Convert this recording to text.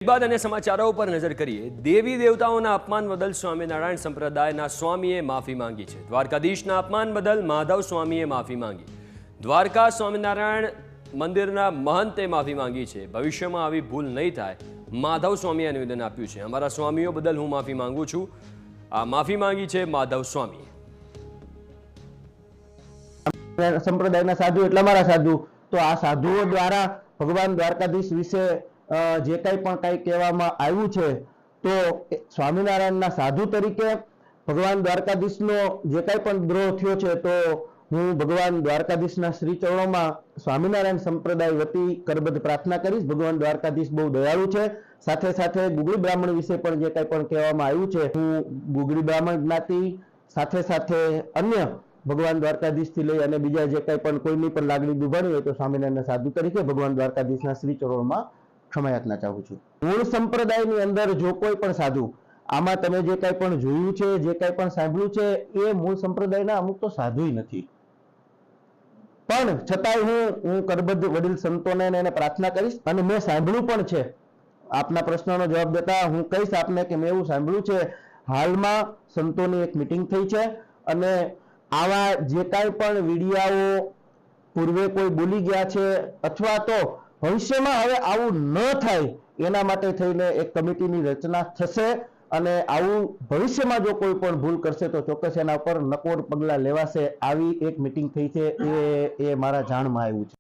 બાદ અને સમાચારો પર નજર કરીએ। દેવી દેવતાઓના અપમાન બદલ સ્વામિનારાયણ સંપ્રદાયના સ્વામીએ માફી માંગી છે। દ્વારકાધીશના અપમાન બદલ માધવ સ્વામીએ માફી માંગી। દ્વારકા સ્વામિનારાયણ મંદિરના મહંતે માફી માંગી છે। ભવિષ્યમાં આવી ભૂલ નહીં થાય, માધવ સ્વામીએ નિવેદન આપ્યું છે। અમારા સ્વામીઓ બદલ હું માફી માંગુ છું, આ માફી માંગી છે માધવ સ્વામીએ। સંપ્રદાયના સાધુ એટલે અમારા સાધુ, તો આ સાધુઓ દ્વારા ભગવાન દ્વારકાધીશ વિશે જે કંઈ પણ કંઈ કહેવામાં આવ્યું છે, તો સ્વામિનારાયણના સાધુ તરીકે ભગવાન દ્વારકાધીશનો જે કંઈ પણ દ્રોહ થયો છે, તો હું ભગવાન દ્વારકાધીશના શ્રી ચરણોમાં સ્વામિનારાયણ સંપ્રદાય વતી કરબદ્ધ પ્રાર્થના કરીશ। ભગવાન દ્વારકાધીશ બહુ દયાળુ છે। સાથે સાથે ગુગળી બ્રાહ્મણ વિશે પણ જે કંઈ પણ કહેવામાં આવ્યું છે, હું ગુગળી બ્રાહ્મણ જ્ઞાતિ સાથે સાથે અન્ય ભગવાન દ્વારકાધીશથી લઈ અને બીજા જે કંઈ પણ કોઈની પણ લાગણી દુભાણી હોય, તો સ્વામિનારાયણના સાધુ તરીકે ભગવાન દ્વારકાધીશના શ્રી ચરણોમાં ક્ષમા યાચના ચાહું છું। મૂળ સંપ્રદાયની અંદર જો કોઈ પણ સાધુ, આમાં તમે જે કંઈ પણ જોયું છે, જે કંઈ પણ સાંભળ્યું છે, એ મૂળ સંપ્રદાયના અમુક તો સાધુય નથી, પણ છતાંય હું કરબદ્ધ વડીલ સંતોને એને પ્રાર્થના કરીશ। અને મેં સાંભળ્યું પણ છે, આપના પ્રશ્નનો જવાબ દેતા હું કહીશ આપને કે મેં એવું સાંભળ્યું છે, હાલમાં સંતોની એક મીટિંગ થઈ છે અને આવા જે કાંઈ પણ વિડિયાઓ પૂર્વે કોઈ બોલી ગયા છે અથવા તો ભવિષ્યમાં હવે આવું ન થાય એના માટે થઈને એક કમિટીની રચના થશે અને આવું ભવિષ્યમાં જો કોઈ પણ ભૂલ કરશે તો ચોક્કસ એના પર નકોર પગલાં લેવાશે। આવી એક મીટિંગ થઈ છે, એ મારા જાણમાં આવ્યું છે।